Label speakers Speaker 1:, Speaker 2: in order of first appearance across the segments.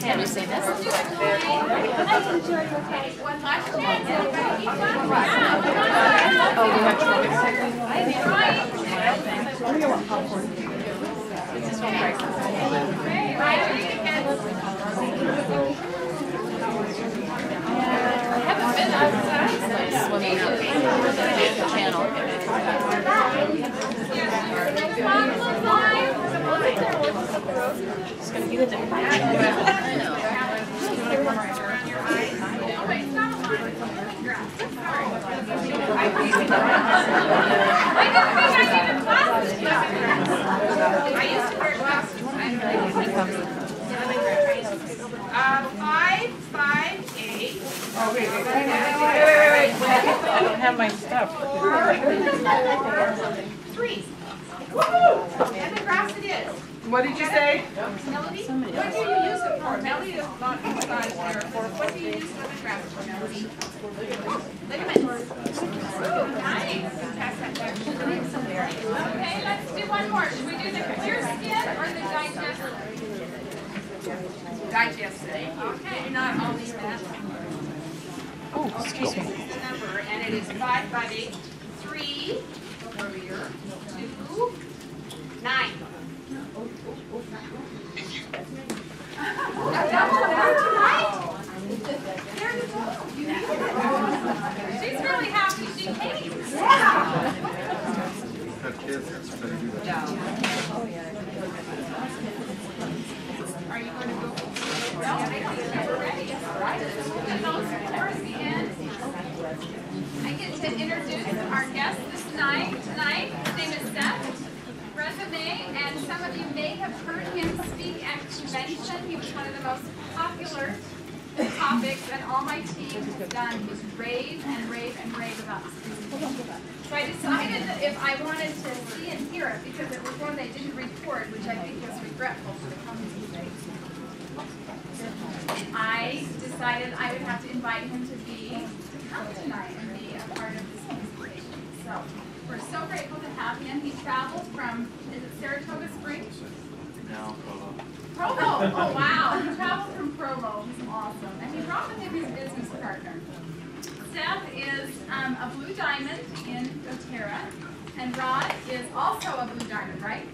Speaker 1: Can we say this?
Speaker 2: One last chance.
Speaker 1: Oh, we have choice. Is this one right? I haven't been outside since swimming up the channel. It's going to be the difference. I know.
Speaker 2: I used to wear glasses. 5, 5, 8.
Speaker 3: Oh, wait. I don't have my stuff.
Speaker 2: 3. Woohoo! And the grass it is.
Speaker 3: What did you say?
Speaker 2: Melody? What do you use it for? Melody is not inside there. What do you use for the grass for, Melody? Ligaments. Ooh, nice. Pass that back. Okay, let's do one more. Should we do the clear skin or the digestive? Digestive. Okay, not all these minutes.
Speaker 3: Oh, excuse me.
Speaker 2: This is the number, and it is 5, 5, 8, 3, earlier, 2, 9. There you go. She's really happy she came. Yeah. Are you going to go? No, I don't think we're ready. All right. And those towards the end. I get to introduce our guest tonight. His name is Seth Risenmay, and some of you may have heard him speak at convention. He was one of the most popular topics that all my team has done was rave and rave and rave about. So I decided that if I wanted to see and hear it, because it was one they didn't record, which I think was regretful for the company today, I decided I would have to invite him to come tonight and be a part of this presentation. So we're so grateful to have him. He traveled from, is it Saratoga Springs?
Speaker 4: No, Provo.
Speaker 2: Provo! Oh wow! He traveled from Provo. He's awesome. And he brought with him his business partner. Seth is a blue diamond in doTERRA, and Rod is also a blue diamond, right?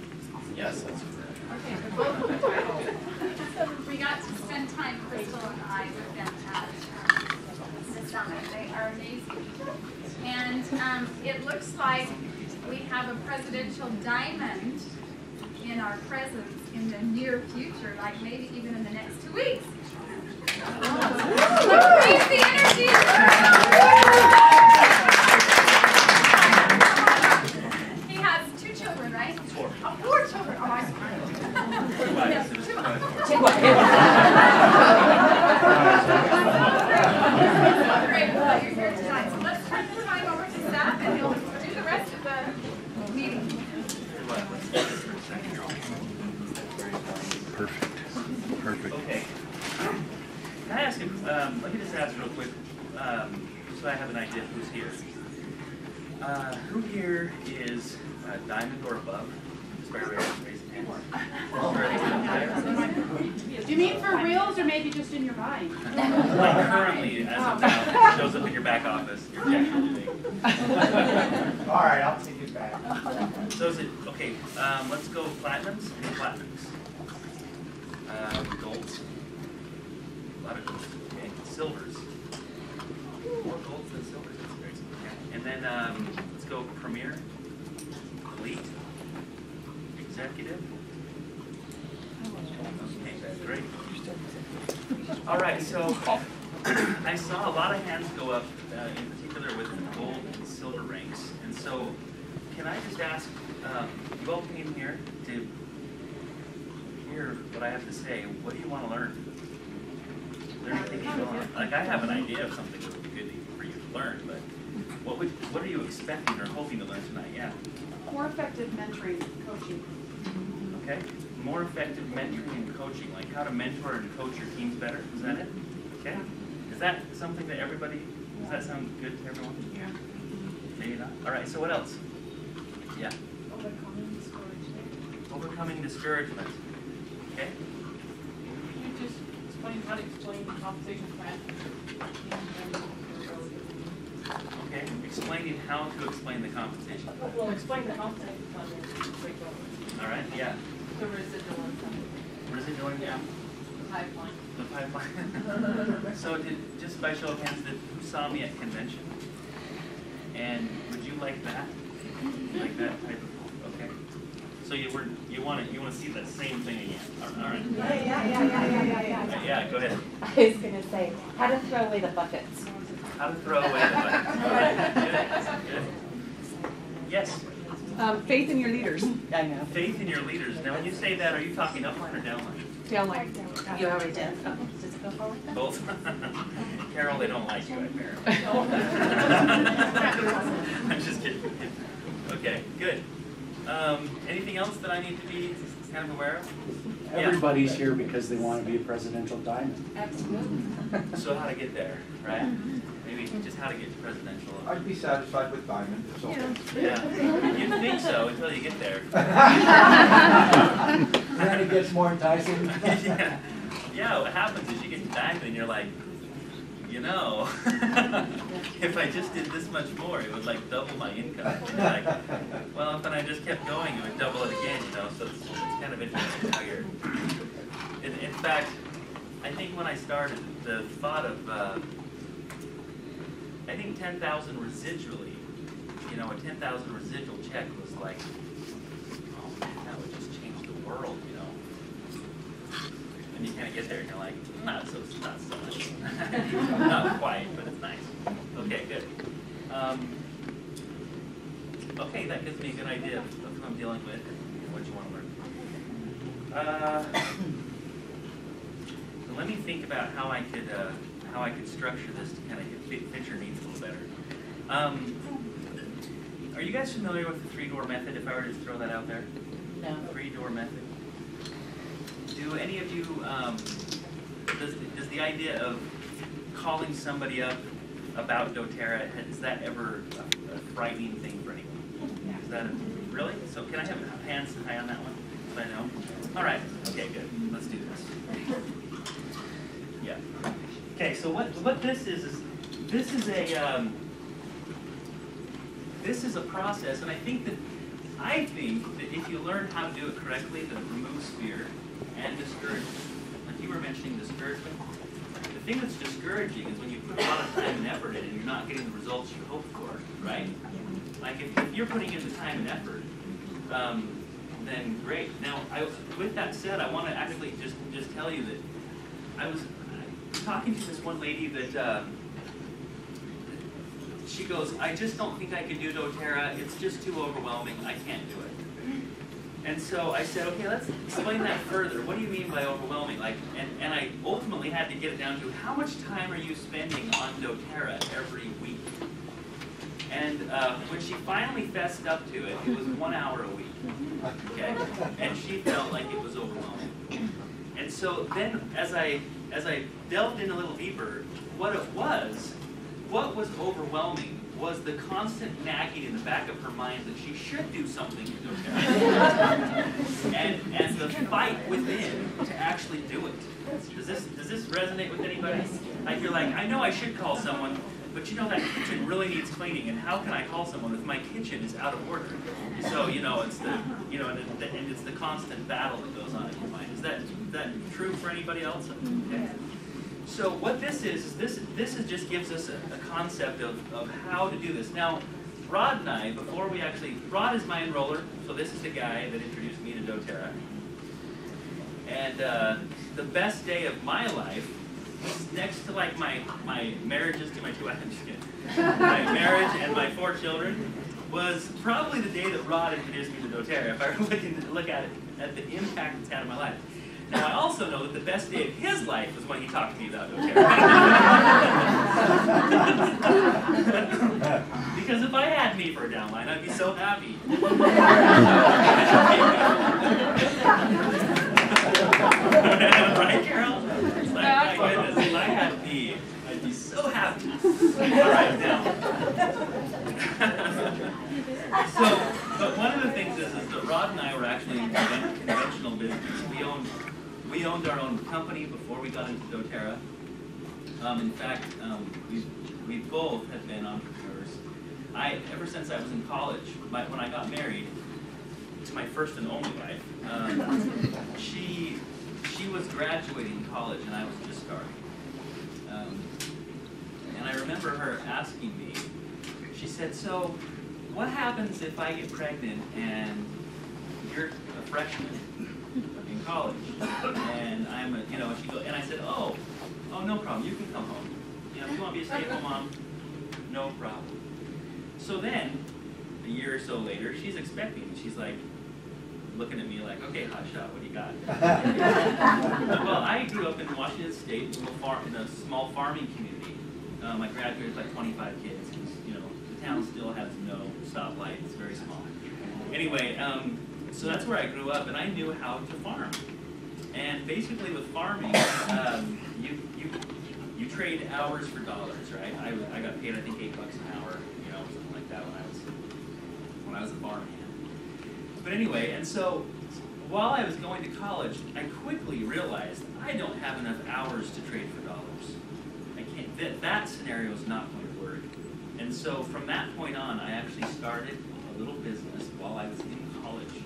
Speaker 4: Yes, that's correct.
Speaker 2: Okay, they're both blue diamonds. We got to spend time, Crystal and I, with them at the summit. They are amazing. And it looks like we have a presidential diamond in our presence in the near future, like maybe even in the next 2 weeks. Raise the energy! He has 2 children, right?
Speaker 4: 4.
Speaker 2: Oh, 4 children. Oh, I see.
Speaker 4: 2 wives. It was 2 wives.
Speaker 2: Great, well, you're here tonight. So let's turn the time over to Seth, and he'll do the rest of the meeting.
Speaker 4: Perfect. Okay. Can I ask you, let me just ask real quick, so I have an idea of who's here. Who here is diamond or above? Just by raising hands.
Speaker 5: Do you mean for reals or maybe just in your mind?
Speaker 4: Like currently, as of now, it shows up in your back office, your technical thing.
Speaker 6: All right, I'll take it back.
Speaker 4: So is it, okay, let's go platinums and platinums. Golds. A lot of golds. Okay. Silvers. More golds than silvers. That's great. Okay. And then let's go premier, elite, executive. Okay, that's great. All right, so I saw a lot of hands go up, in particular with the gold and silver ranks. And so, can I just ask, you all came here to hear what I have to say. What do you want to learn? Is there anything you want? Like, I have an idea of something that would be good for you to learn, but what are you expecting or hoping to learn tonight? Yeah.
Speaker 5: More effective mentoring, coaching.
Speaker 4: Okay. More effective mentoring and coaching, like how to mentor and coach your teams better. Is that it? Okay. Is that something that everybody? Does that sound good to everyone?
Speaker 5: Yeah.
Speaker 4: Maybe not. All right. So what else? Yeah. overcoming discouragement. Okay?
Speaker 3: Can you just explain how to explain the compensation plan?
Speaker 4: Okay, explaining how to explain the compensation.
Speaker 3: Well, explain the compensation plan and straightforward.
Speaker 4: All right, yeah.
Speaker 3: The residual income,
Speaker 4: Residual income,
Speaker 3: the pipeline.
Speaker 4: the pipeline. So just by show of hands, who saw me at convention? And would you like that? Like that type of, okay. So you want to see that same thing again. All right. Yeah, go ahead.
Speaker 1: I was going to say, how to throw away the buckets.
Speaker 4: How to throw away the buckets. All right, good. Yes.
Speaker 7: Faith in your leaders.
Speaker 1: I know.
Speaker 4: Faith in your leaders. Now, when you say that, are you talking upline or downline?
Speaker 7: Downline.
Speaker 1: You already did. Oh, does it go forward?
Speaker 4: Both. Carol, they don't like you, apparently. I'm just kidding. Okay, good. Anything else that I need to be kind of aware of?
Speaker 6: Everybody's here because they want to be a presidential diamond.
Speaker 1: Absolutely.
Speaker 4: So how to get there, right? Maybe just how to get to presidential.
Speaker 8: I'd be satisfied with diamond, it's okay.
Speaker 4: Yeah. You'd think so until you get there.
Speaker 6: Then it gets more enticing.
Speaker 4: Yeah. Yeah, what happens is you get to diamond and you're like, you know, if I just did this much more, it would like double my income. And you're like, well, if I just kept going, it would double it again, you know, so it's kind of interesting how you're, in fact, I think when I started, the thought of, I think 10,000 residually, you know, a 10,000 residual check was like, oh man, that would just change the world, you know. And you kind of get there and you're like, not so much. Not quite, but it's nice. Okay, good. Okay, that gives me a good idea of who I'm dealing with and what you want to learn. So let me think about how I could structure this to kind of fit your needs a little better. Are you guys familiar with the 3-door method? If I were to just throw that out there,
Speaker 1: No.
Speaker 4: 3-door method. Do any of you, does the idea of calling somebody up about doTERRA, is that ever a frightening thing for anyone? Is that really? So can I have hands high on that one? So I know. All right. Okay, good. Let's do this. Yeah. Okay. So what this is this is a process, and I think that if you learn how to do it correctly, that it removes fear and discouragement. Like you were mentioning discouragement. The thing that's discouraging is when you put a lot of time and effort in and you're not getting the results you hope for, right? Like if you're putting in the time and effort, then great. Now, with that said, I want to actually just tell you that I was talking to this one lady that she goes, I just don't think I can do doTERRA. It's just too overwhelming. I can't do it. And so I said, okay, let's explain that further. What do you mean by overwhelming? Like, and I ultimately had to get it down to how much time are you spending on doTERRA every week? And when she finally fessed up to it, it was 1 hour a week. Okay, and she felt like it was overwhelming. And so then, as I delved in a little deeper, what was overwhelming was the constant nagging in the back of her mind that she should do something to doTERRA, and the fight within to actually do it. Does this resonate with anybody? Like you're like, I know I should call someone, but you know that kitchen really needs cleaning, and how can I call someone if my kitchen is out of order? So you know it's and it's the constant battle that goes on in your mind. Is that true for anybody else? Okay. So what this is just gives us a concept of how to do this. Now, Rod and I, before we actually, Rod is my enroller, so this is the guy that introduced me to doTERRA. And the best day of my life, next to like my marriages to my two, I'm just kidding, my marriage and my 4 children, was probably the day that Rod introduced me to doTERRA, if I were looking to look at it, at the impact it's had on my life. Now, I also know that the best day of his life was when he talked to me about doTERRA. Because if I had me for a downline, I'd be so happy. Right, Carol? It's like, my goodness, if I had me, I'd be so happy. All right, now. So, but one of the things that is that Rod and I were actually in conventional business. We owned our own company before we got into doTERRA. In fact, we both have been entrepreneurs. Ever since I was in college, when I got married to my first and only wife, she was graduating college and I was just starting. And I remember her asking me, she said, "So, what happens if I get pregnant and you're a freshman in college and I'm a, you know?" And I said, "Oh, no problem. You can come home. You know, if you want to be a stay-at-home mom, no problem." So then, a year or so later, she's expecting. And she's like, looking at me like, "Okay, hotshot, what do you got?" Well, I grew up in Washington State, in a small farming community. I graduated with like 25 kids. You know, the town still has no stoplight. It's very small. Anyway, so that's where I grew up, and I knew how to farm. And basically, with farming, you trade hours for dollars, right? I got paid, I think, $8 an hour, you know, something like that when I was a farmhand. But anyway, and so while I was going to college, I quickly realized I don't have enough hours to trade for dollars. I can't. That scenario is not going to work. And so from that point on, I actually started a little business while I was in college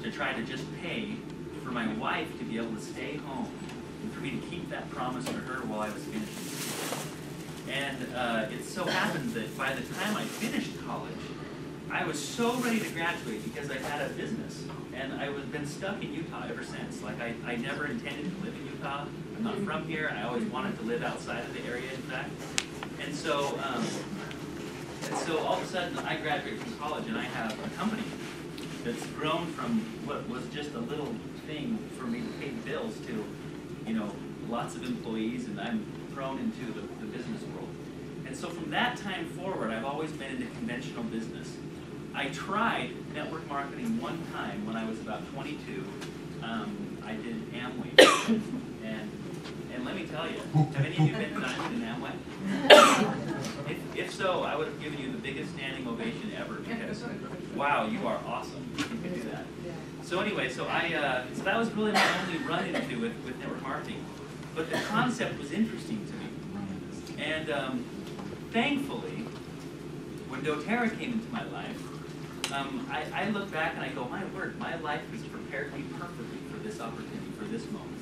Speaker 4: to try to just pay for my wife to be able to stay home and for me to keep that promise to her while I was finishing school. And it so happened that by the time I finished college, I was so ready to graduate because I had a business. And I've been stuck in Utah ever since. Like, I never intended to live in Utah. I'm not from here. I always wanted to live outside of the area, in fact. And so all of a sudden, I graduated from college, and I have a company that's grown from what was just a little thing for me to pay bills to, you know, lots of employees, and I'm thrown into the business world. And so from that time forward, I've always been into conventional business. I tried network marketing one time when I was about 22. I did Amway, and let me tell you, have any of you been diamond in Amway? If so, I would have given you the biggest standing ovation ever because, wow, you are awesome. You can do that. So anyway, so that was really my only run-into with network marketing. But the concept was interesting to me. And thankfully, when doTERRA came into my life, I look back and I go, my word, my life has prepared me perfectly for this opportunity, for this moment.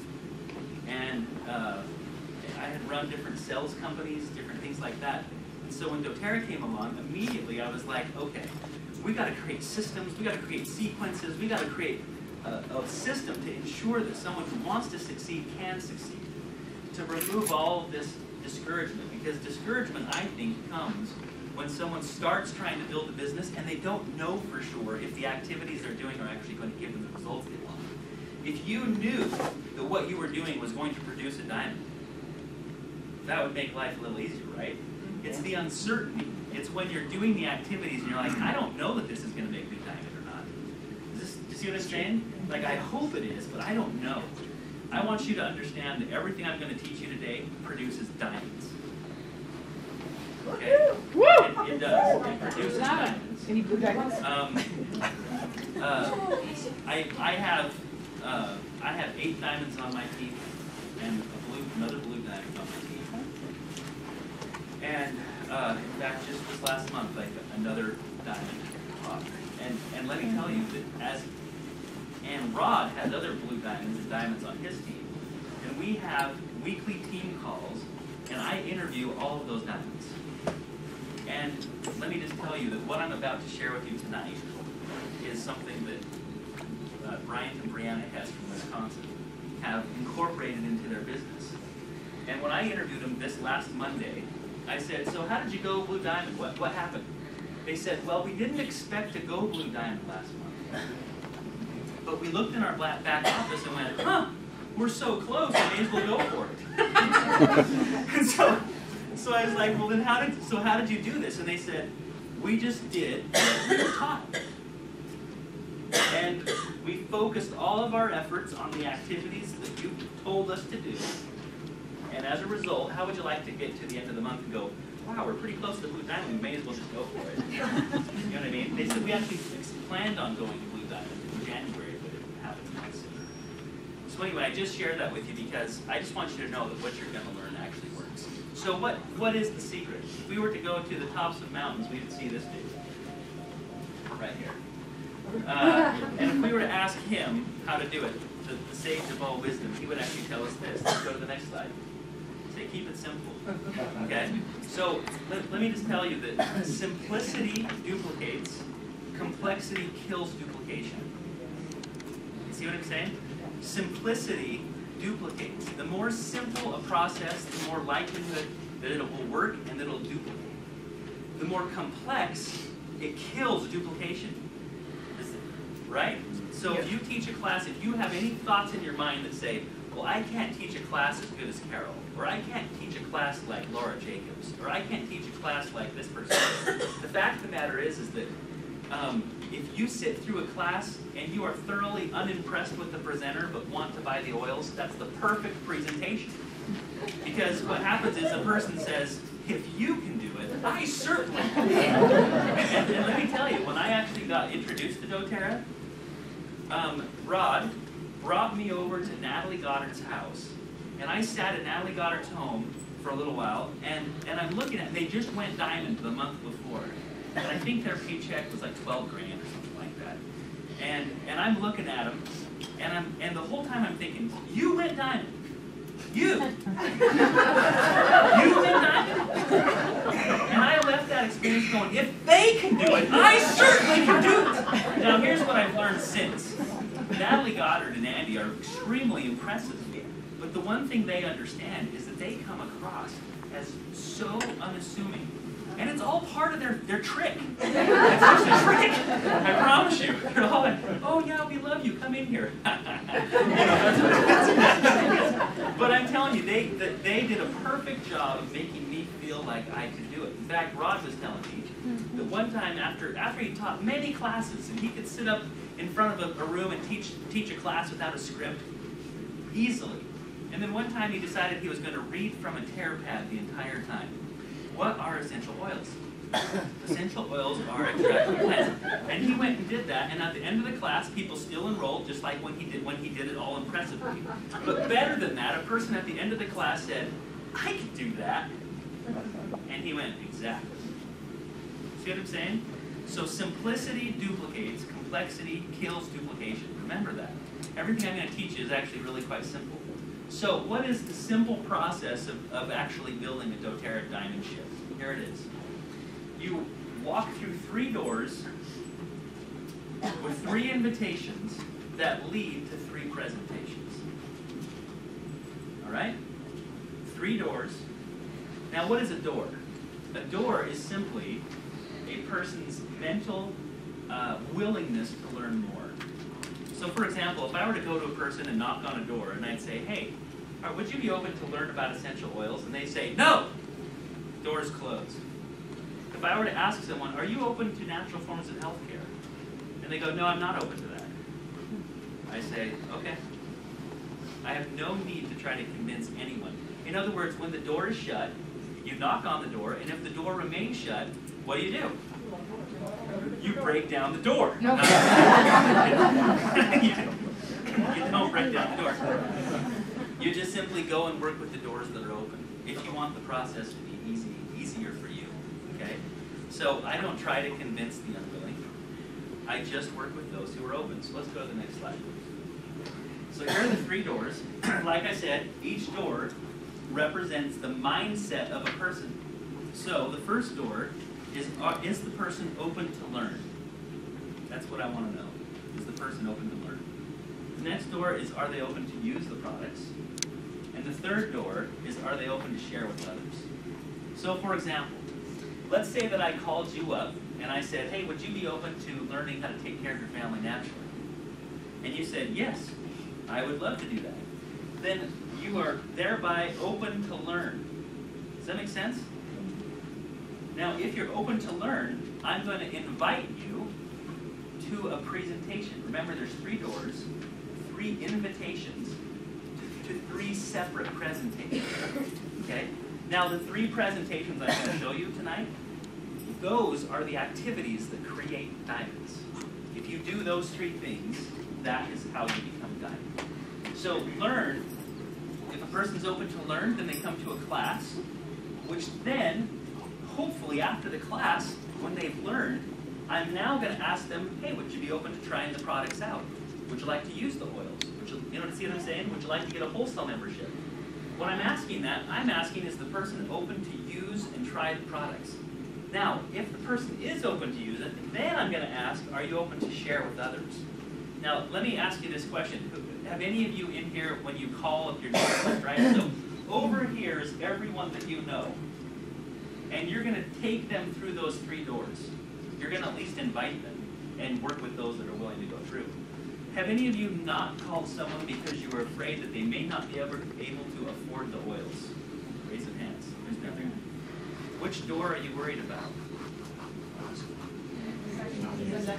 Speaker 4: And I had run different sales companies, different things like that. And so when doTERRA came along, immediately I was like, okay, we got to create systems, we got to create sequences, we got to create a system to ensure that someone who wants to succeed can succeed. To remove all of this discouragement, because discouragement, I think, comes when someone starts trying to build a business and they don't know for sure if the activities they're doing are actually going to give them the results they want. If you knew that what you were doing was going to produce a diamond, that would make life a little easier, right? It's the uncertainty. It's when you're doing the activities and you're like, I don't know that this is going to make me a diamond or not. Do you see what I'm saying? Like, I hope it is, but I don't know. I want you to understand that everything I'm going to teach you today produces diamonds. Okay? It does. It produces diamonds.
Speaker 7: Any blue diamonds?
Speaker 4: I have 8 diamonds on my teeth and another blue diamond on my teeth. And in fact, just this last month, like another diamond popped. And let me tell you that and Rod has other blue diamonds and diamonds on his team. And we have weekly team calls, and I interview all of those diamonds. And let me just tell you that what I'm about to share with you tonight is something that Bryant and Brianna Hess from Wisconsin have incorporated into their business. And when I interviewed them this last Monday, I said, so how did you go blue diamond? What happened? They said, well, we didn't expect to go blue diamond last month. But we looked in our back office and went, huh, we're so close, we may as well go for it. And so I was like, well, then how did you do this? And they said, we just did what we were taught. And we focused all of our efforts on the activities that you told us to do. And as a result, how would you like to get to the end of the month and go, wow, we're pretty close to blue diamond, we may as well just go for it. You know what I mean? They said we actually planned on going to blue diamond. So anyway, I just shared that with you because I just want you to know that what you're going to learn actually works. So what is the secret? If we were to go to the tops of mountains, we would see this dude right here. And if we were to ask him how to do it, the sage of all wisdom, he would actually tell us this. Let's go to the next slide. Say, keep it simple. Okay? So let me just tell you that simplicity duplicates, complexity kills duplication. You see what I'm saying? Simplicity duplicates. The more simple a process, the more likelihood that it will work and that it will duplicate. The more complex, it kills duplication. Right? So if you teach a class, if you have any thoughts in your mind that say, well, I can't teach a class as good as Carol, or I can't teach a class like Laura Jacobs, or I can't teach a class like this person. The fact of the matter is that if you sit through a class and you are thoroughly unimpressed with the presenter but want to buy the oils, that's the perfect presentation. Because what happens is a person says, if you can do it, I certainly can. And let me tell you, when I actually got introduced to doTERRA, Rod brought me over to Natalie Goddard's house. And I sat at Natalie Goddard's home for a little while, and I'm looking at, they just went diamond the month before. And I think their paycheck was like 12 grand or something like that. And I'm looking at them, and the whole time I'm thinking, you went diamond. You! You went diamond! And I left that experience going, if they can do it, I certainly can do it! Now here's what I've learned since. Natalie Goddard and Andy are extremely impressive. But the one thing they understand is that they come across as so unassuming. And it's all part of their trick. It's just a trick. I promise you. They're all like, oh yeah, we love you. Come in here. But I'm telling you, they did a perfect job of making me feel like I could do it. In fact, Rod was telling me that one time after he taught many classes, and he could sit up in front of a room and teach a class without a script easily. And then one time he decided he was going to read from a tear pad the entire time. What are essential oils? Essential oils are extracted from plants. And he went and did that, and at the end of the class, people still enrolled, just like when he did it all impressively. But better than that, a person at the end of the class said, I could do that. And he went, exactly. See what I'm saying? So simplicity duplicates, complexity kills duplication. Remember that. Everything I'm going to teach you is actually really quite simple. So what is the simple process of actually building a doTERRA diamond ship? Here it is. You walk through 3 doors with 3 invitations that lead to 3 presentations. All right? 3 doors. Now what is a door? A door is simply a person's mental willingness to learn more. So for example, if I were to go to a person and knock on a door and I'd say, hey, would you be open to learn about essential oils? And they say, no! Doors closed. If I were to ask someone, are you open to natural forms of healthcare? And they go, no, I'm not open to that. I say, okay. I have no need to try to convince anyone. In other words, when the door is shut, you knock on the door, and if the door remains shut, what do? You break down the door. No. You don't break down the door. You just simply go and work with the doors that are open if you want the process to be easier for you. Okay? So I don't try to convince the unwilling. I just work with those who are open. So let's go to the next slide. So here are the 3 doors. Like I said, each door represents the mindset of a person. So the first door is the person open to learn? That's what I want to know. Is the person open to learn? The next door is, are they open to use the products? And the third door is, are they open to share with others? So for example, let's say that I called you up and I said, hey, would you be open to learning how to take care of your family naturally? And you said, yes, I would love to do that. Then you are thereby open to learn. Does that make sense? Now, if you're open to learn, I'm going to invite you to a presentation. Remember, there's 3 doors, 3 invitations to 3 separate presentations. Okay? Now, the 3 presentations I'm going to show you tonight, those are the activities that create diamonds. If you do those 3 things, that is how you become diamond. So learn, if a person's open to learn, then they come to a class, which then, hopefully after the class, when they've learned, I'm now going to ask them, hey, would you be open to trying the products out? Would you like to use the oils? Would you know, see what I'm saying? Would you like to get a wholesale membership? When I'm asking that, I'm asking, is the person open to use and try the products? Now, if the person is open to use it, then I'm going to ask, are you open to share with others? Now, let me ask you this question. Have any of you in here, when you call up your neighbors, right? So over here is everyone that you know. And you're going to take them through those 3 doors. You're going to at least invite them and work with those that are willing to go through. Have any of you not called someone because you were afraid that they may not be able to afford the oils? Raise your hands. There's nothing. Which door are you worried about?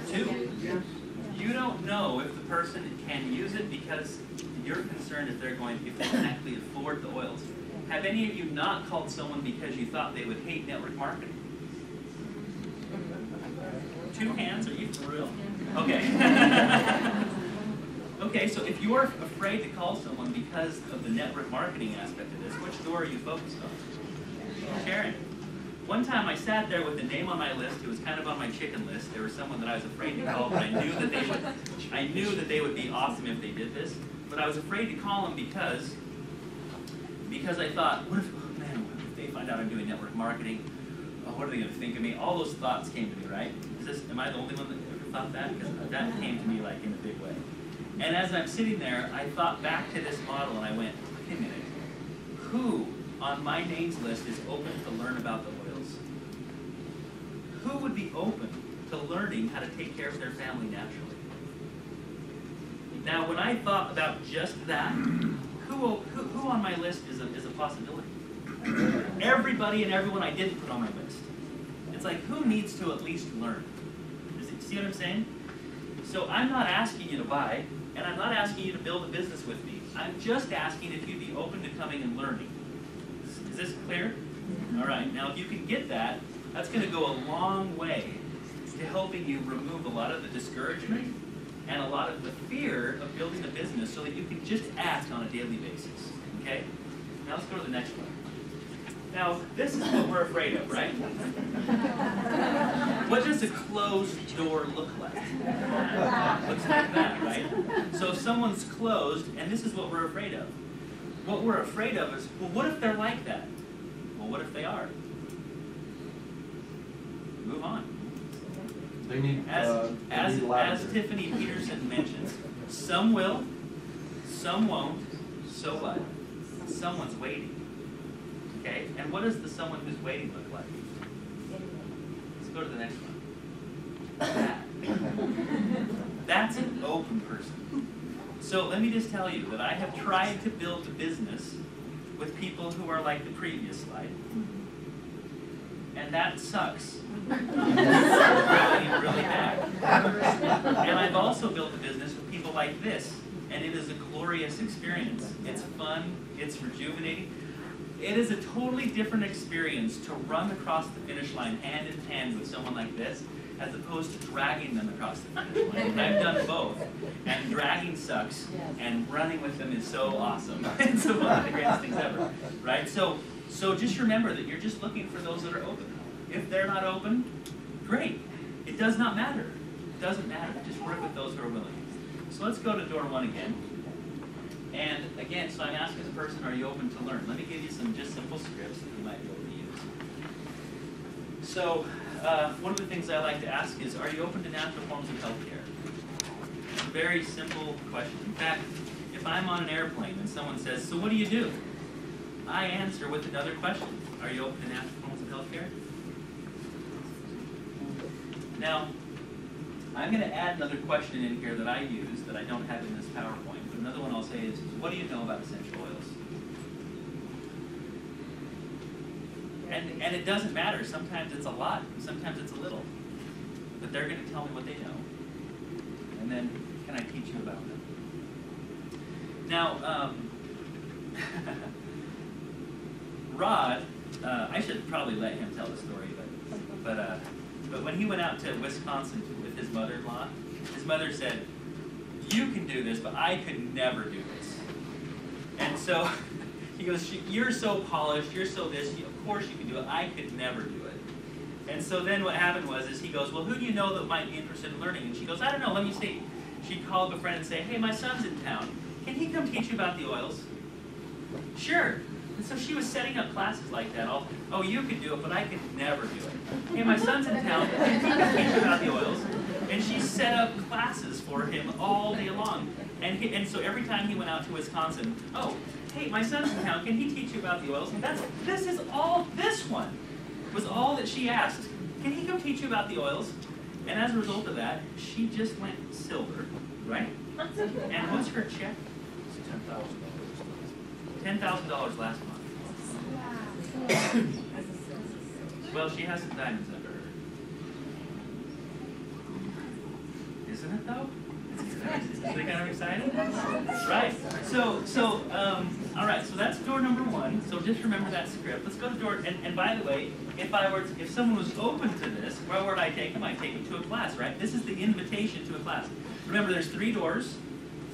Speaker 4: 2? You don't know if the person can use it because you're concerned if they can actually afford the oils. Have any of you not called someone because you thought they would hate network marketing? 2 hands? Are you for real? Okay. Okay, so if you're afraid to call someone because of the network marketing aspect of this, which door are you focused on? Sharing. One time I sat there with a name on my list. It was kind of on my chicken list. There was someone that I was afraid to call, but I knew that they would be awesome if they did this. But I was afraid to call them because I thought, what if they find out I'm doing network marketing? Oh, what are they going to think of me? All those thoughts came to me, right? Am I the only one that ever thought that? Because that came to me like in a big way. And as I'm sitting there, I thought back to this model and I went, wait a minute, who on my names list is open to learn about the oils? Who would be open to learning how to take care of their family naturally? Now, when I thought about just that, who on my list is a possibility? Everybody and everyone I didn't put on my list. It's like, who needs to at least learn? See what I'm saying? So I'm not asking you to buy, and I'm not asking you to build a business with me. I'm just asking if you'd be open to coming and learning. Is this clear? All right, now if you can get that, that's going to go a long way to helping you remove a lot of the discouragement and a lot of the fear of building a business so that you can just act on a daily basis. Okay? Now let's go to the next one. Now, this is what we're afraid of, right? What does a closed door look like? Looks like that, right? So if someone's closed, and this is what we're afraid of. What we're afraid of is, well, what if they're like that? Well, what if they are? Move on.
Speaker 8: They need,
Speaker 4: as Tiffany Peterson mentions, some will, some won't, so what? Someone's waiting. Okay, and what does the someone who's waiting look like? Let's go to the next one. That's an open person. So let me just tell you that I have tried to build a business with people who are like the previous slide. And that sucks. Really bad. And I've also built a business with people like this, and it is a glorious experience. It's fun, it's rejuvenating. It is a totally different experience to run across the finish line hand in hand with someone like this, as opposed to dragging them across the finish line. And I've done both, and dragging sucks, and running with them is so awesome. It's one of the greatest things ever, right? So just remember that you're just looking for those that are open. If they're not open, great. It does not matter. It doesn't matter. Just work with those who are willing. So let's go to door 1 again. And again, so I'm asking the person, are you open to learn? Let me give you some just simple scripts that you might be able to use. So one of the things I like to ask is, are you open to natural forms of healthcare? It's a very simple question. In fact, if I'm on an airplane and someone says, so what do you do? I answer with another question. Are you open to natural forms of healthcare? Now, I'm going to add another question in here that I use that I don't have in this PowerPoint. But another one I'll say is, what do you know about essential oils? And it doesn't matter. Sometimes it's a lot, sometimes it's a little. But they're going to tell me what they know. And then, can I teach you about them? Now, Rod, I should probably let him tell the story, but when he went out to Wisconsin with his mother-in-law, his mother said, you can do this, but I could never do this. And so he goes, you're so polished, you're so this, of course you can do it. I could never do it. And so then what happened was, he goes, well, who do you know that might be interested in learning? And she goes, I don't know, let me see. She'd call up a friend and say, hey, my son's in town. Can he come teach you about the oils? Sure. And so she was setting up classes like that. Oh, you could do it, but I could never do it. Hey, my son's in town. Can he come teach you about the oils? And she set up classes for him all day long. And so every time he went out to Wisconsin, oh, hey, my son's in town. Can he teach you about the oils? And this one was all that she asked. Can he come teach you about the oils? And as a result of that, she just went silver, right? And what's her check? $10,000 last month. Well, she has some diamonds under her. Isn't it though? Is it kind of exciting? Right. So all right. So that's door number one. So just remember that script. Let's go to door. And by the way, if someone was open to this, where would I take them? I'd take them to a class, right? This is the invitation to a class. Remember, there's 3 doors,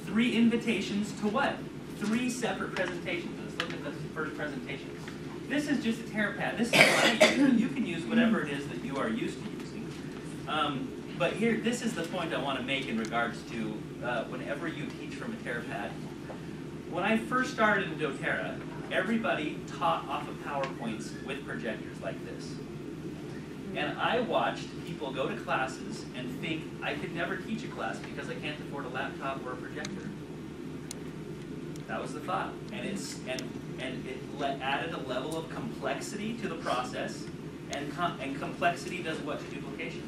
Speaker 4: 3 invitations to what? 3 separate presentations. Let's look at the first presentation. This is just a tear pad. This is what I use. You can use whatever it is that you are used to using. But here, this is the point I want to make in regards to whenever you teach from a tear pad. When I first started in doTERRA, everybody taught off of PowerPoints with projectors like this. And I watched people go to classes and think, I could never teach a class because I can't afford a laptop or a projector. That was the thought. And it added a level of complexity to the process, and complexity does what to duplication?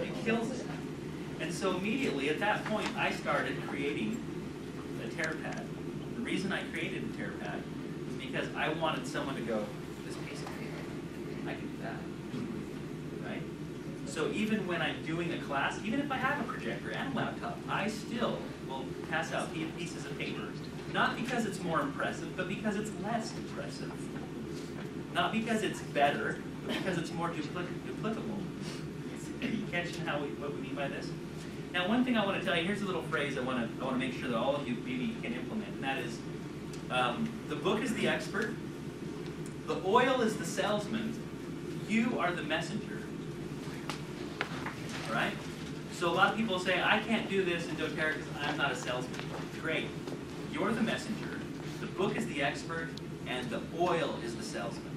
Speaker 4: It kills it. And so immediately at that point, I started creating a tear pad. The reason I created a tear pad was because I wanted someone to go, this piece of paper, I can do that. Right? So even when I'm doing a class, even if I have a projector and a laptop, I still will pass out pieces of paper. Not because it's more impressive, but because it's less impressive. Not because it's better, but because it's more duplicable. Are you catching what we mean by this? Now, one thing I want to tell you, here's a little phrase I want to make sure that all of you maybe can implement, and that is, the book is the expert, the oil is the salesman, you are the messenger. All right? So a lot of people say, I can't do this in doTERRA because I'm not a salesman. Great. You're the messenger, the book is the expert, and the oil is the salesman.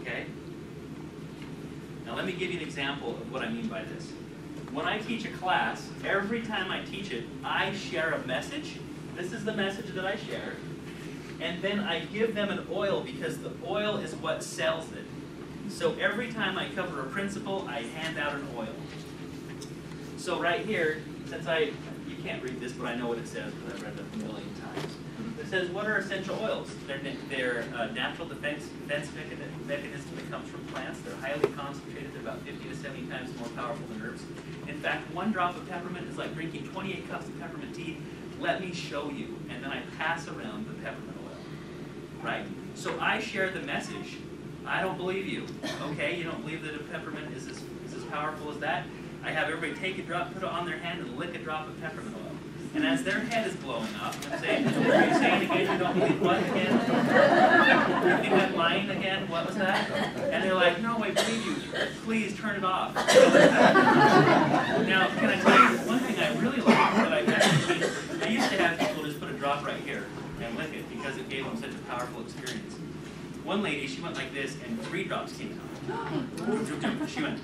Speaker 4: Okay? Now let me give you an example of what I mean by this. When I teach a class, every time I teach it, I share a message. This is the message that I share. And then I give them an oil because the oil is what sells it. So every time I cover a principle, I hand out an oil. So right here, since you can't read this, but I know what it says because I've read it a million times. It says, what are essential oils? They're natural defense mechanism that comes from plants. They're highly concentrated. They're about 50 to 70 times more powerful than herbs. In fact, 1 drop of peppermint is like drinking 28 cups of peppermint tea. Let me show you. And then I pass around the peppermint oil. Right? So I share the message. I don't believe you. Okay? You don't believe that a peppermint is as powerful as that? I have everybody take a drop, put it on their hand, and lick a drop of peppermint oil. And as their head is blowing up, I'm saying, what are you saying again? You don't believe what again? You went lying again? What was that? And they're like, no, I believe you. Please turn it off. Now, can I tell you one thing I really like that I've actually seen? I used to have people just put a drop right here and lick it because it gave them such a powerful experience. One lady, she went like this, and 3 drops came out. She went,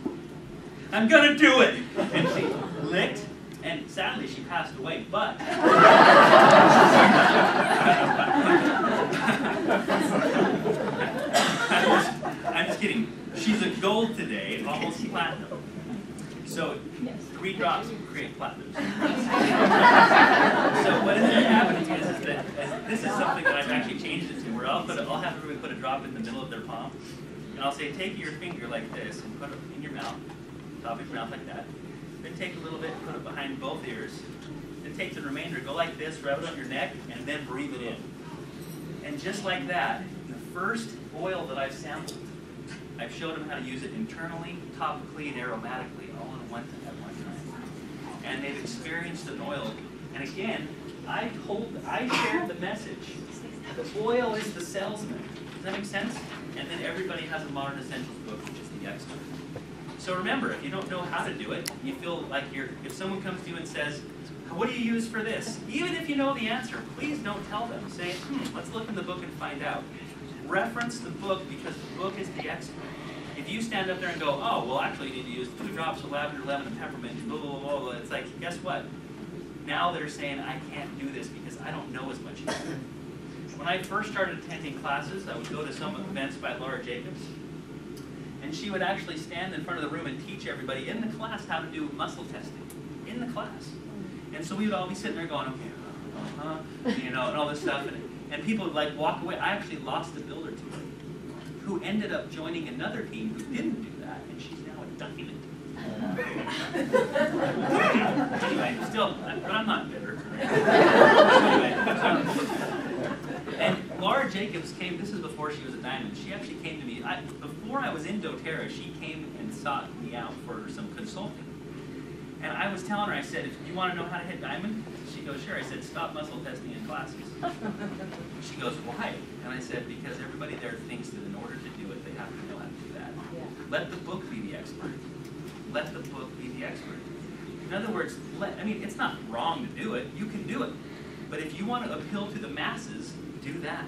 Speaker 4: I'm gonna do it! And she licked, and sadly she passed away, but I'm just kidding. She's a gold today, almost platinum. So 3 drops create platinum. So what ends up happening is that this is something that I've actually changed it to, where I'll have everybody put a drop in the middle of their palm, and I'll say, take your finger like this and put it in your mouth. Top of your mouth like that. Then take a little bit, put it behind both ears. Then take the remainder, go like this, rub it on your neck, and then breathe it in. And just like that, the first oil that I've sampled, I've showed them how to use it internally, topically, and aromatically, all at one time. And they've experienced an oil And again, I shared the message. The oil is the salesman. Does that make sense? And then everybody has a Modern Essentials book, which is the expert. So remember, if you don't know how to do it, you feel like if someone comes to you and says, what do you use for this? Even if you know the answer, please don't tell them. Say, let's look in the book and find out. Reference the book because the book is the expert. If you stand up there and go, oh, well, actually you need to use 2 drops of lavender, lemon, and peppermint, blah, blah, blah, blah, it's like, guess what? Now they're saying, I can't do this because I don't know as much as you. When I first started attending classes, I would go to some events by Laura Jacobs, and she would actually stand in front of the room and teach everybody in the class how to do muscle testing, in the class. And so we would all be sitting there going, okay, and all this stuff, and people would like walk away. I actually lost a builder to it, who ended up joining another team who didn't do that, and she's now a diamond. Anyway, still, but I'm not bitter. And Laura Jacobs came, this is before she was a diamond, she actually came to me, before I was in doTERRA, she came and sought me out for some consulting. And I was telling her, I said, if you want to know how to hit diamond? She goes, sure. I said, stop muscle testing in classes. She goes, why? And I said, because everybody there thinks that in order to do it, they have to know how to do that. Yeah. Let the book be the expert. Let the book be the expert. In other words, it's not wrong to do it. You can do it. But if you want to appeal to the masses, do that.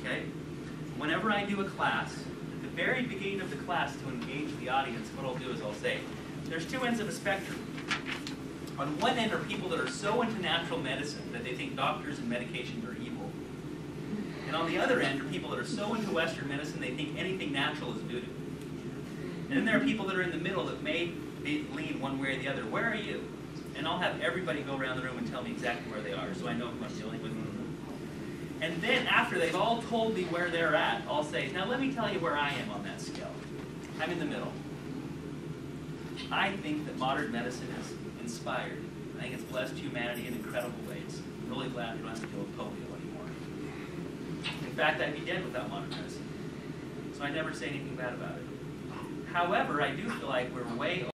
Speaker 4: Okay? Whenever I do a class, at the very beginning of the class to engage the audience, what I'll do is I'll say, there's 2 ends of a spectrum. On one end are people that are so into natural medicine that they think doctors and medications are evil. And on the other end are people that are so into Western medicine they think anything natural is voodoo. And then there are people that are in the middle that may lean one way or the other. Where are you? And I'll have everybody go around the room and tell me exactly where they are so I know who I'm dealing with. And then after they've all told me where they're at, I'll say, now let me tell you where I am on that scale. I'm in the middle. I think that modern medicine has inspired. I think it's blessed humanity in incredible ways. I'm really glad we don't have to deal with polio anymore. In fact, I'd be dead without modern medicine. So I never say anything bad about it. However, I do feel like we're way